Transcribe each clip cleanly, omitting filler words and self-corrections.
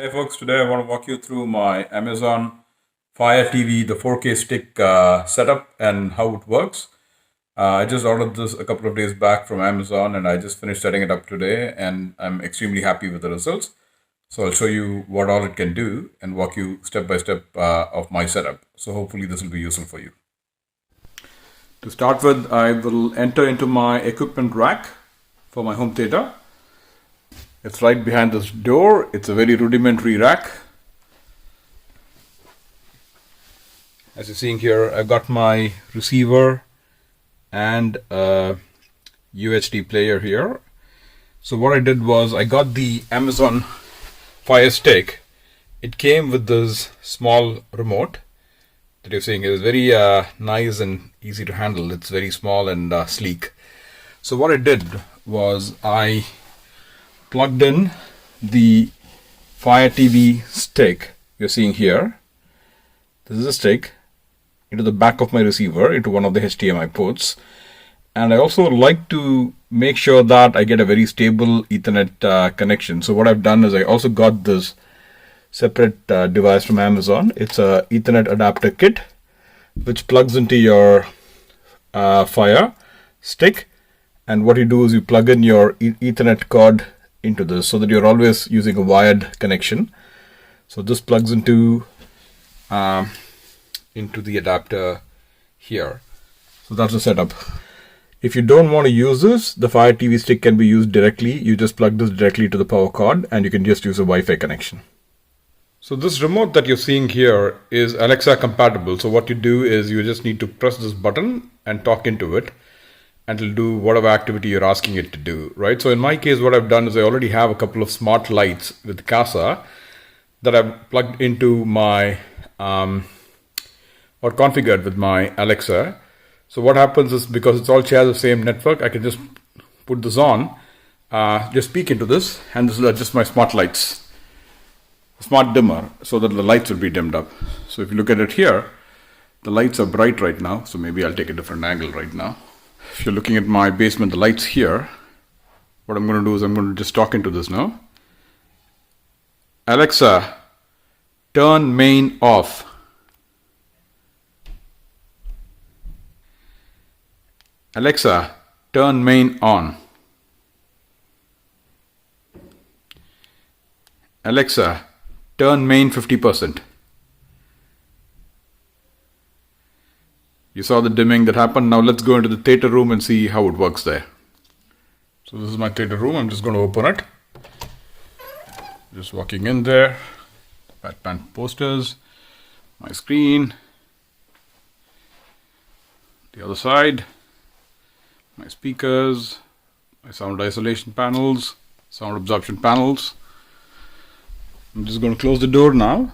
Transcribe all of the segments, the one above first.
Hey folks, today I want to walk you through my Amazon Fire TV, the 4K stick setup and how it works. I just ordered this a couple of days back from Amazon and I just finished setting it up today and I'm extremely happy with the results. So I'll show you what all it can do and walk you step by step of my setup. So hopefully this will be useful for you. To start with, I will enter into my equipment rack for my home theater. It's right behind this door. It's a very rudimentary rack. As you're seeing here, I've got my receiver and a UHD player here. So what I did was I got the Amazon Fire Stick. It came with this small remote that you're seeing. It's very nice and easy to handle. It's very small and sleek. So what I did was I plugged in the Fire TV stick you're seeing here. This is a stick into the back of my receiver, into one of the HDMI ports. And I also like to make sure that I get a very stable Ethernet connection. So what I've done is I also got this separate device from Amazon. It's a Ethernet adapter kit which plugs into your Fire stick. And what you do is you plug in your Ethernet cord into this so that you're always using a wired connection. So this plugs into the adapter here. So that's the setup. If you don't want to use this, the Fire TV stick can be used directly. You just plug this directly to the power cord and you can just use a Wi-Fi connection. So this remote that you're seeing here is Alexa compatible. So what you do is you just need to press this button and talk into it, and it'll do whatever activity you're asking it to do, right? So in my case, what I've done is I already have a couple of smart lights with Casa that I've plugged into my, or configured with my Alexa. So what happens is, because it's all shares the same network, I can just put this on, just speak into this, and this will adjust my smart lights, smart dimmer, so that the lights will be dimmed up. So if you look at it here, the lights are bright right now, so maybe I'll take a different angle right now. If you're looking at my basement, the lights here, what I'm going to do is I'm going to just talk into this now. Alexa, turn main off. Alexa, turn main on. Alexa, turn main 50%. You saw the dimming that happened. Now let's go into the theater room and see how it works there. So this is my theater room. I'm just going to open it. Just walking in there. Batman posters. My screen. The other side. My speakers. My sound isolation panels. Sound absorption panels. I'm just going to close the door now.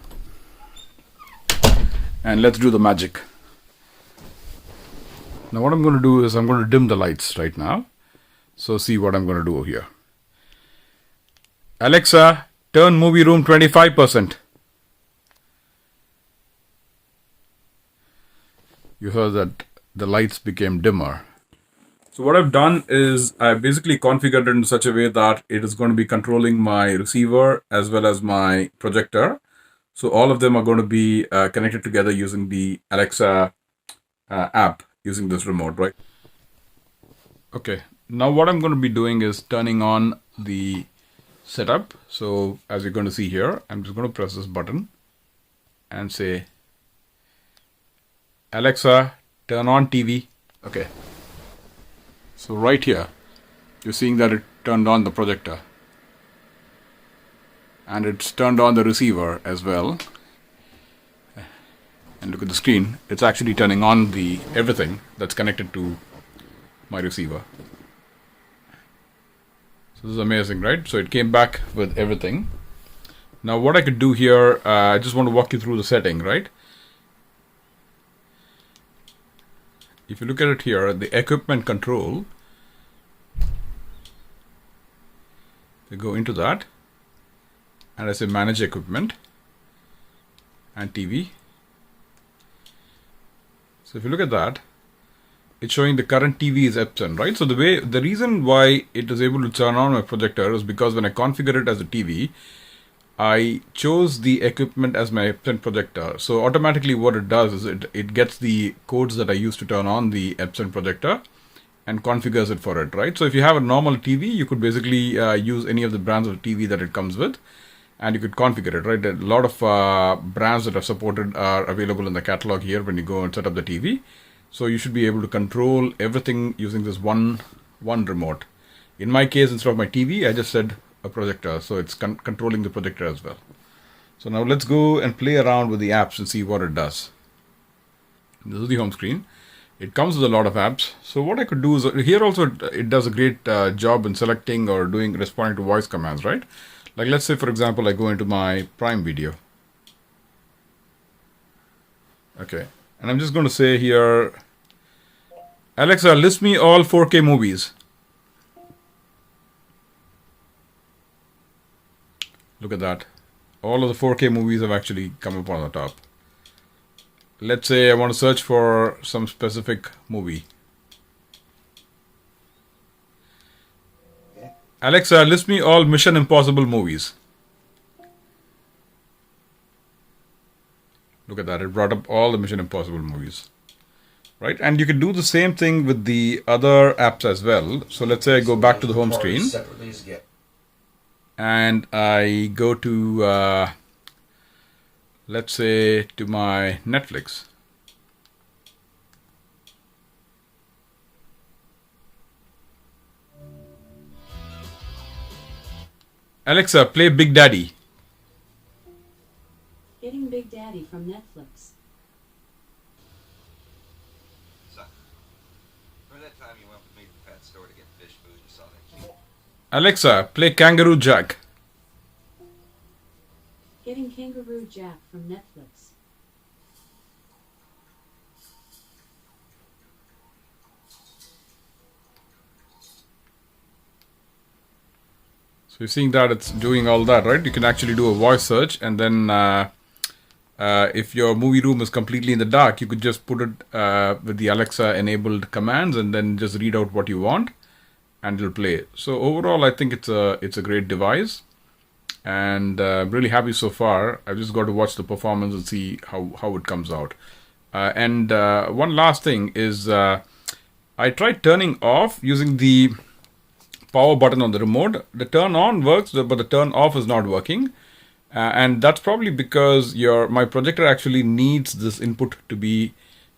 And let's do the magic. Now what I'm going to do is I'm going to dim the lights right now. So see what I'm going to do here. Alexa, turn movie room 25%. You heard that the lights became dimmer. So what I've done is I basically configured it in such a way that it is going to be controlling my receiver as well as my projector. So all of them are going to be connected together using the Alexa app, using this remote, right? Okay, now what I'm going to be doing is turning on the setup. So as you're going to see here, I'm just going to press this button and say, Alexa, turn on TV. Okay. So right here, you're seeing that it turned on the projector. And it's turned on the receiver as well. And look at the screen, it's actually turning on the everything that's connected to my receiver. So this is amazing, right? So it came back with everything. Now what I could do here, I just want to walk you through the setting, right? If you look at it here, the equipment control, we go into that, and I say manage equipment and TV. So if you look at that, it's showing the current TV is Epson, right? So the reason why it is able to turn on my projector is because when I configure it as a TV, I chose the equipment as my Epson projector. So automatically what it does is it gets the codes that I used to turn on the Epson projector and configures it for it, right? So if you have a normal TV, you could basically use any of the brands of TV that it comes with, and you could configure it, right? A lot of brands that are supported are available in the catalog here when you go and set up the TV. So you should be able to control everything using this one remote. In my case, instead of my TV, I just said a projector, so it's controlling the projector as well. So now let's go and play around with the apps and see what it does. This is the home screen. It comes with a lot of apps. So what I could do is, here also it does a great job in selecting or responding to voice commands, right? Like let's say, for example, I go into my Prime Video. Okay, and I'm just going to say here, Alexa, list me all 4K movies. Look at that. All of the 4K movies have actually come up on the top. Let's say I want to search for some specific movie. Alexa, list me all Mission Impossible movies. Look at that. It brought up all the Mission Impossible movies. Right? And you can do the same thing with the other apps as well. So let's say I go back to the home screen. And I go to, let's say, to my Netflix. Alexa, play Big Daddy. Getting Big Daddy from Netflix. Remember that time you went with me to the pet store to get fish food and saw that cute? Alexa, play Kangaroo Jack. Getting Kangaroo Jack from Netflix. So you're seeing that it's doing all that, right? You can actually do a voice search, and then if your movie room is completely in the dark, you could just put it with the Alexa enabled commands and then just read out what you want and it'll play. So overall, I think it's a great device, and I'm really happy so far. I've just got to watch the performance and see how it comes out. And one last thing is I tried turning off using the power button on the remote. The turn on works, but the turn off is not working. And that's probably because my projector actually needs this input to be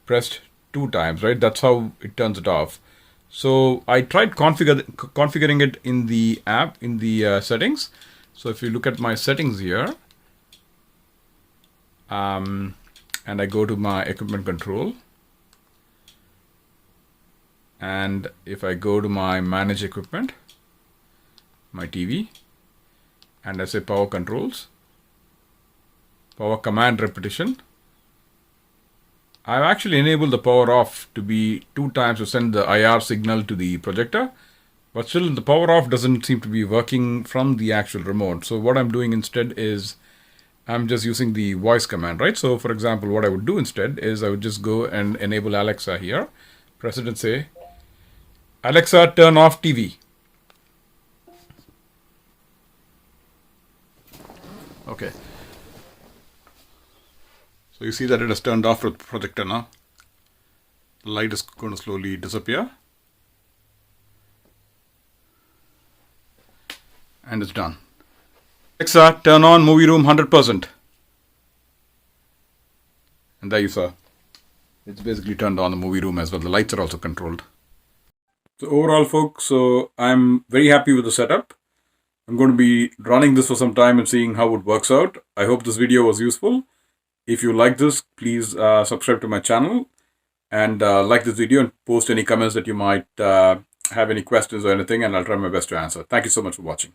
pressed 2 times, right? That's how it turns it off. So I tried configuring it in the app, in the settings. So if you look at my settings here, and I go to my equipment control, and if I go to my manage equipment, my TV, and I say power controls, power command repetition, I've actually enabled the power off to be 2 times to send the IR signal to the projector, but still the power off doesn't seem to be working from the actual remote. So what I'm doing instead is I'm just using the voice command, right? So for example, what I would do instead is I would just go and enable Alexa here, press it and say, Alexa, turn off TV. Okay. So you see that it has turned off the projector now. The light is going to slowly disappear. And it's done. Alexa, turn on movie room 100%. And there you saw. It's basically turned on the movie room as well. The lights are also controlled. So overall, folks, so I'm very happy with the setup. I'm going to be running this for some time and seeing how it works out. I hope this video was useful. If you like this, please subscribe to my channel and like this video and post any comments that you might have any questions or anything, and I'll try my best to answer. Thank you so much for watching.